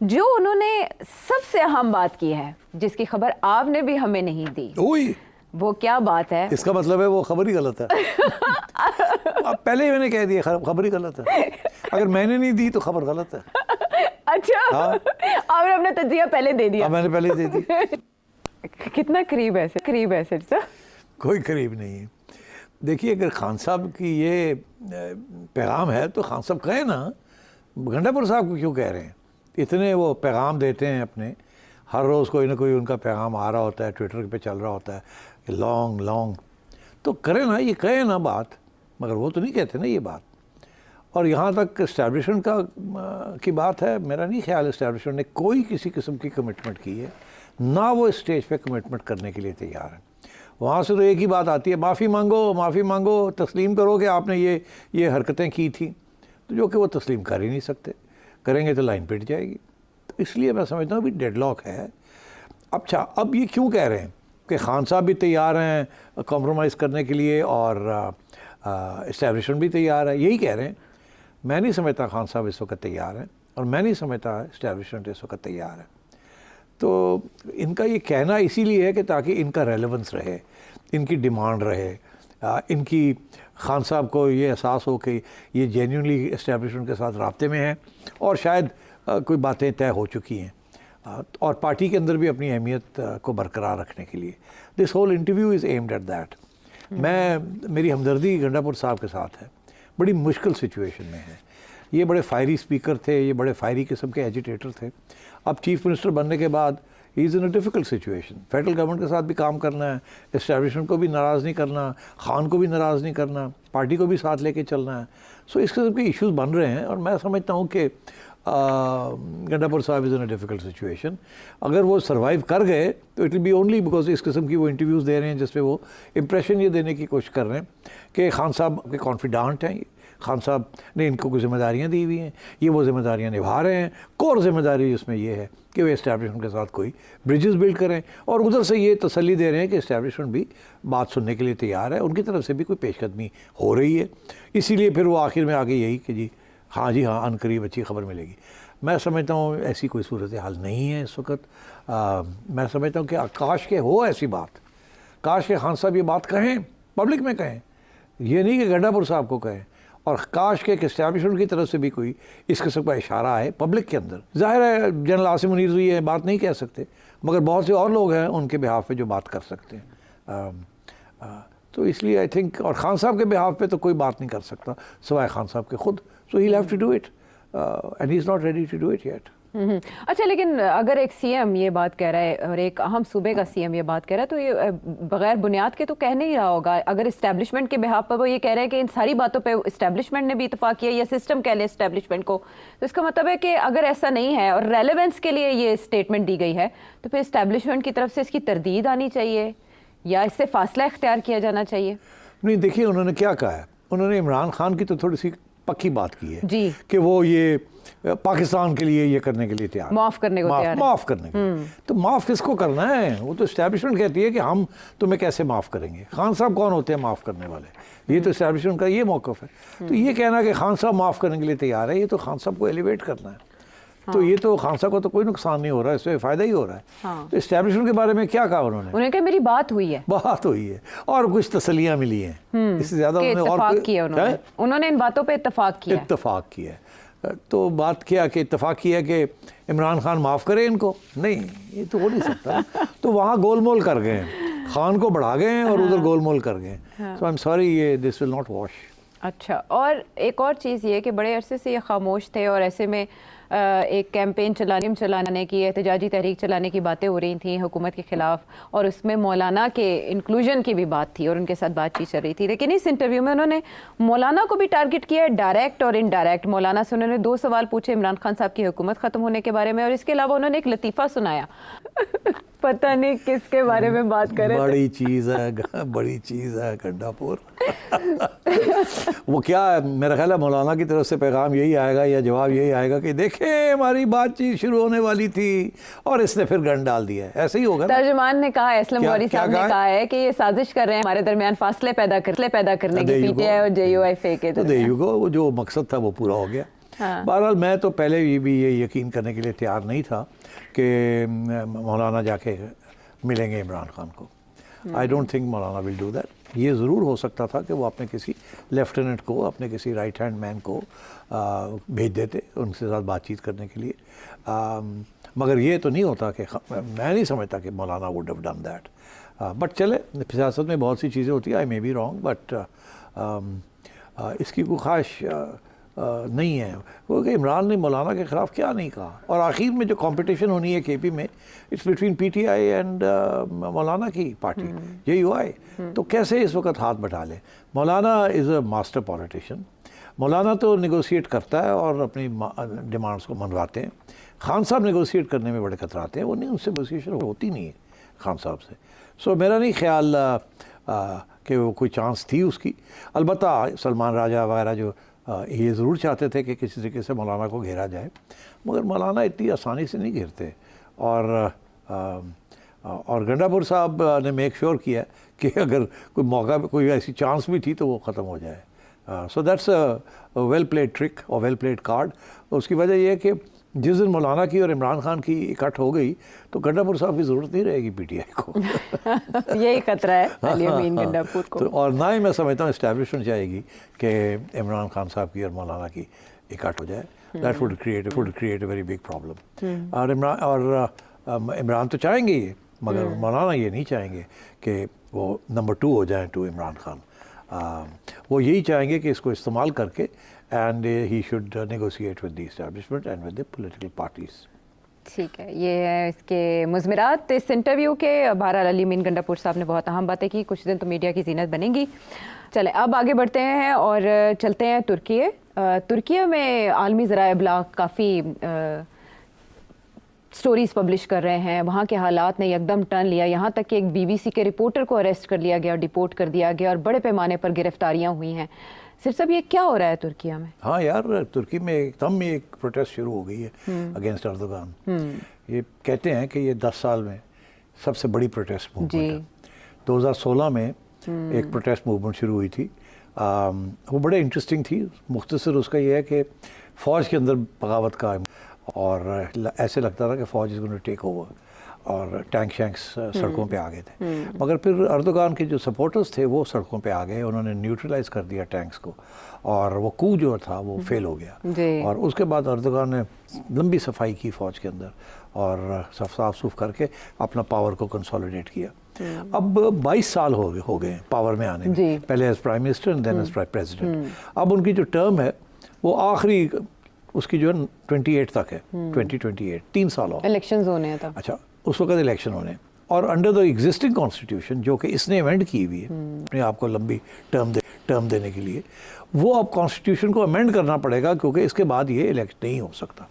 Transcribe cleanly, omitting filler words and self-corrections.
جو انہوں نے سب سے اہم بات کی ہے جس کی خبر آپ نے بھی ہمیں نہیں دی، وہ کیا بات ہے؟ اس کا مطلب ہے وہ خبر ہی غلط ہے. پہلے ہی میں نے کہہ دیا خبر ہی غلط ہے. اگر میں نے نہیں دی تو خبر غلط ہے. اچھا آپ نے اپنا تجزیہ پہلے دے دیا؟ میں نے پہلے دے دی. کتنا قریب ہے سر؟ کوئی قریب نہیں ہے. دیکھیے اگر خان صاحب کی یہ پیغام ہے تو خان صاحب کہیں نا. گنڈا پور صاحب کو کیوں کہہ رہے ہیں؟ اتنے وہ پیغام دیتے ہیں اپنے، ہر روز کوئی نہ کوئی ان کا پیغام آ رہا ہوتا ہے، ٹویٹر پہ چل رہا ہوتا ہے لانگ. تو کریں نا، یہ کہیں نا بات، مگر وہ تو نہیں کہتے نا یہ بات. اور یہاں تک اسٹیبلشمنٹ کی بات ہے، میرا نہیں خیال اسٹیبلشمنٹ نے کوئی کسی قسم کی کمٹمنٹ کی ہے، نہ وہ اسٹیج پہ کمٹمنٹ کرنے کے لیے تیار ہیں. وہاں سے تو ایک ہی بات آتی ہے، معافی مانگو، تسلیم کرو کہ آپ نے یہ حرکتیں کی تھیں، تو جو کہ وہ تسلیم کر ہی نہیں سکتے. کریں گے تو لائن پٹ جائے گی. تو اس لیے میں سمجھتا ہوں ابھی ڈیڈ لاک ہے. اچھا اب یہ کیوں کہہ رہے ہیں کہ خان صاحب بھی تیار ہیں کمپرومائز کرنے کے لیے اور اسٹیبلشمنٹ بھی تیار ہے، یہی کہہ رہے ہیں. میں نہیں سمجھتا خان صاحب اس وقت تیار ہیں، اور میں نہیں سمجھتا اسٹیبلشمنٹ اس وقت تیار ہے. تو ان کا یہ کہنا اسی لیے ہے کہ تاکہ ان کا ریلیونس رہے، ان کی ڈیمانڈ رہے، ان کی خان صاحب کو یہ احساس ہو کہ یہ جینیونلی اسٹیبلشمنٹ کے ساتھ رابطے میں ہیں، اور شاید کوئی باتیں طے ہو چکی ہیں، اور پارٹی کے اندر بھی اپنی اہمیت کو برقرار رکھنے کے لیے. This whole interview is aimed at that. میری ہمدردی گنڈا پور صاحب کے ساتھ ہے، بڑی مشکل سچویشن میں ہے. یہ بڑے فائری اسپیکر تھے، یہ بڑے فائری قسم کے ایجیٹیٹر تھے. اب چیف منسٹر بننے کے بعد ہی is in a difficult situation. Federal government کے ساتھ بھی کام کرنا ہے، اسٹیبلشمنٹ کو بھی ناراض نہیں کرنا، خان کو بھی ناراض نہیں کرنا، پارٹی کو بھی ساتھ لے کے چلنا ہے. سو اس قسم کے ایشوز بن رہے ہیں، اور میں سمجھتا ہوں کہ گنڈا پور صاحب از ان اے ڈیفیکلٹ سچویشن. اگر وہ سروائیو کر گئے تو it will be only because اس قسم کی وہ انٹرویوز دے رہے ہیں جس پہ وہ امپریشن یہ دینے کی کوشش کر رہے ہیں کہ خان صاحب کے کانفیڈانٹ ہیں، خان صاحب نے ان کو کچھ ذمہ داریاں دی ہوئی ہیں، یہ وہ ذمہ داریاں نبھا رہے ہیں. کور ذمہ داری اس میں یہ ہے کہ وہ اسٹیبلشمنٹ کے ساتھ کوئی بریجز بلڈ کریں، اور ادھر سے یہ تسلی دے رہے ہیں کہ اسٹیبلشمنٹ بھی بات سننے کے لیے تیار ہے، ان کی طرف سے بھی کوئی پیش قدمی ہو رہی ہے. اسی لیے پھر وہ آخر میں آگے یہی کہ ہاں عن قریب اچھی خبر ملے گی. میں سمجھتا ہوں ایسی کوئی صورتحال نہیں ہے اس وقت. میں سمجھتا ہوں کہ کاش کہ ہو ایسی بات، کاش کہ خان صاحب یہ بات کہیں، پبلک میں کہیں، یہ نہیں کہ گنڈا پور صاحب کو کہیں. اور کاش کہ اسٹیبلشمنٹ کی طرف سے بھی کوئی اس قسم کا اشارہ آئے پبلک کے اندر. ظاہر ہے جنرل عاصم منیر یہ بات نہیں کہہ سکتے، مگر بہت سے اور لوگ ہیں ان کے بہاف پہ جو بات کر سکتے ہیں. تو اس لیے آئی تھنک، اور خان صاحب کے بہاف پہ تو کوئی بات نہیں کر سکتا سوائے خان صاحب کے خود. So he have to do it and he is not ready to do it yet. اچھا لیکن اگر ایک سی ایم یہ بات کہہ رہا ہے اور ایک اہم صوبے کا سی ایم یہ بات کہہ رہا ہے تو یہ بغیر بنیاد کے تو کہہ نہیں رہا ہوگا. اگر اسٹیبلشمنٹ کے بہاف پر وہ یہ کہہ رہے ہیں کہ ان ساری باتوں پہ اسٹیبلشمنٹ نے بھی اتفاق کیا یا سسٹم کہہ لیں اسٹیبلشمنٹ کو، تو اس کا مطلب ہے کہ اگر ایسا نہیں ہے اور ریلیونس کے لیے یہ اسٹیٹمنٹ دی گئی ہے تو پھر اسٹیبلشمنٹ کی طرف سے اس کی تردید آنی چاہیے یا اس سے فاصلہ اختیار کیا جانا چاہیے. نہیں دیکھیے انہوں نے کیا کہا ہے، انہوں نے عمران خان کی تو تھوڑی سی پکی بات کی ہے جی کہ وہ یہ پاکستان کے لیے یہ کرنے کے لیے تیار، معاف کرنے کو تیار، معاف کرنے کے لیے. تو معاف کس کو کرنا ہے؟ وہ تو اسٹیبلشمنٹ کہتی ہے کہ ہم تمہیں کیسے معاف کریں گے. خان صاحب کون ہوتے ہیں معاف کرنے والے؟ یہ تو اسٹیبلشمنٹ کا یہ موقف ہے. تو یہ کہنا کہ خان صاحب معاف کرنے کے لیے تیار ہے، یہ تو خان صاحب کو ایلیویٹ کرنا ہے. تو یہ تو خان صاحب کو تو کوئی نقصان نہیں ہو رہا، اس سے فائدہ ہی ہو رہا ہے. تو اسٹیبلشمنٹ کے بارے میں کیا کہا انہوں نے کہا میری بات ہوئی ہے اور کچھ تسلیاں ملی ہیں. اس سے زیادہ انہوں نے ان باتوں پہ اتفاق کیا ہے. تو بات کیا کہ اتفاق کیا کہ عمران خان معاف کرے ان کو؟ نہیں، یہ تو ہو نہیں سکتا. تو وہاں گول مول کر گئے ہیں، خان کو بڑھا گئے ہیں اور ادھر گول مول کر گئے. سو آئی ایم سوری، یہ دس ول ناٹ واش. اچھا، اور ایک اور چیز یہ کہ بڑے عرصے سے یہ خاموش تھے اور ایسے میں ایک کیمپین چلانے کی، احتجاجی تحریک چلانے کی باتیں ہو رہی تھیں حکومت کے خلاف، اور اس میں مولانا کے انکلوژن کی بھی بات تھی اور ان کے ساتھ بات چیت چل رہی تھی. لیکن اس انٹرویو میں انہوں نے مولانا کو بھی ٹارگٹ کیا ہے، ڈائریکٹ اور انڈائریکٹ. مولانا سے انہوں نے 2 سوال پوچھے عمران خان صاحب کی حکومت ختم ہونے کے بارے میں، اور اس کے علاوہ انہوں نے ایک لطیفہ سنایا. پتہ نہیں کس کے بارے میں بات کریں. بڑی چیز ہے گنڈا پور. وہ کیا ہے، میرا خیال ہے مولانا کی طرف سے پیغام یہی آئے گا یا جواب یہی آئے گا کہ دیکھیں ہماری بات چیت شروع ہونے والی تھی اور اس نے پھر گن ڈال دیا ہے. ایسے ہی ہوگا. ترجمان نے کہا، اسلم غوری صاحب نے کہا ہے کہ یہ سازش کر رہے ہیں ہمارے درمیان فاصلے پیدا کرنے کی، پی ٹی آئی اور جے یو آئی فیک ہے. تو دے یو گو، وہ جو مقصد تھا وہ پورا ہو گیا. بہرحال میں تو پہلے بھی یہ یقین کرنے کے لیے تیار نہیں تھا کہ مولانا جا کے ملیں گے عمران خان کو. I don't think Maulana will do that. یہ ضرور ہو سکتا تھا کہ وہ اپنے کسی لیفٹیننٹ کو, اپنے کسی رائٹ ہینڈ مین کو بھیج دیتے ان کے ساتھ بات چیت کرنے کے لیے, مگر یہ تو نہیں ہوتا کہ میں نہیں سمجھتا کہ مولانا would have done that. But چلے, سیاست میں بہت سی چیزیں ہوتی ہیں, آئی مے بی رانگ, بٹ اس کی کوئی خواہش نہیں ہے. وہ کہ عمران نے مولانا کے خلاف کیا نہیں کہا, اور آخر میں جو کمپٹیشن ہونی ہے کے پی میں, it's between P T I and مولانا کی پارٹی جے یو آئی. تو کیسے اس وقت ہاتھ بٹھا لے؟ مولانا از اے ماسٹر پولیٹیشین. مولانا تو نیگوشیٹ کرتا ہے اور اپنی ڈیمانڈس کو منواتے ہیں. خان صاحب نیگوشیٹ کرنے میں بڑے کتراتے ہیں, وہ نہیں, ان سے نیگوشیشن ہوتی نہیں ہے خان صاحب سے. سو میرا نہیں خیال کہ وہ کوئی چانس تھی اس کی. البتہ سلمان راجہ وغیرہ جو یہ ضرور چاہتے تھے کہ کسی طریقے سے مولانا کو گھیرا جائے, مگر مولانا اتنی آسانی سے نہیں گھیرتے. اور گنڈا پور صاحب نے میک شور کیا کہ اگر کوئی موقع پہ کوئی ایسی چانس بھی تھی تو وہ ختم ہو جائے. So that's a well played trick اور ویل پلیڈ کارڈ. اس کی وجہ یہ ہے کہ جس دن مولانا کی اور عمران خان کی اکٹھ ہو گئی تو گنڈا پور صاحب کی ضرورت نہیں رہے گی پی ٹی آئی کو. یہی خطرہ ہے علی امین گنڈا پور کو. اور نہ ہی میں سمجھتا ہوں اسٹیبلش ہو جائے گی کہ عمران خان صاحب کی اور مولانا کی اکٹھ ہو جائے. That would create a very big problem. اور عمران تو چاہیں گے یہ, مگر مولانا یہ نہیں چاہیں گے کہ وہ نمبر 2 ہو جائیں ٹو عمران خان. وہ یہی چاہیں گے کہ اس کو استعمال کر کے and he should negotiate with the establishment and with the political parties. ٹھیک ہے, یہ ہے اس کے مضمرات اس انٹرویو کے. بہرحال علی امین گنڈا پور صاحب نے بہت اہم باتیں کی, کچھ دن تو میڈیا کی زینت بنیں گی. چلیں اب آگے بڑھتے ہیں اور چلتے ہیں ترکیے. ترکیے میں عالمی ذرائع ابلاغ کافی سٹوریز پبلش کر رہے ہیں. وہاں کے حالات نے یکدم ٹرن لیا, یہاں تک کہ ایک بی بی سی کے رپورٹر کو اریسٹ کر لیا گیا اور ڈیپورٹ کر دیا گیا, اور بڑے پیمانے پر گرفتاریاں ہوئی ہیں. صرف سب یہ کیا ہو رہا ہے ترکیہ میں؟ ہاں یار, ترکی میں ایک دم ایک پروٹیسٹ شروع ہو گئی ہے اگینسٹ اردوغان. یہ کہتے ہیں کہ یہ 10 سال میں سب سے بڑی پروٹیسٹ موومنٹ ہے. 2016 میں ایک پروٹیسٹ موومنٹ شروع ہوئی تھی, وہ بڑے انٹرسٹنگ تھی. مختصر اس کا یہ ہے کہ فوج کے اندر بغاوت کا, اور ایسے لگتا تھا کہ فوج is going to take over, اور ٹینک شینکس سڑکوں پہ آ گئے تھے. مگر پھر اردوغان کے جو سپورٹرز تھے وہ سڑکوں پہ آ گئے, انہوں نے نیوٹرلائز کر دیا ٹینکس کو, اور وہ کو جو تھا وہ فیل ہو گیا. اور اس کے بعد اردوغان نے لمبی صفائی کی فوج کے اندر, اور صاف صوف کر کے اپنا پاور کو کنسولیڈیٹ کیا. اب 22 سال ہو گئے پاور میں آنے میں, پہلے ایز پرائم منسٹر دین ایز پریزیڈنٹ. اب ان کی جو ٹرم ہے وہ آخری اس کی جو ہے 28 تک ہے, 2028, 3 سال ہو. الیکشنز ہونے ہیں تب. اچھا, اس وقت الیکشن ہونے, اور انڈر دا ایگزسٹنگ کانسٹیٹیوشن جو کہ اس نے امینڈ کی ہوئی ہے اپنے آپ کو لمبی ٹرم دینے کے لیے, وہ اب کانسٹیٹیوشن کو امینڈ کرنا پڑے گا, کیونکہ اس کے بعد یہ الیکٹ نہیں ہو سکتا.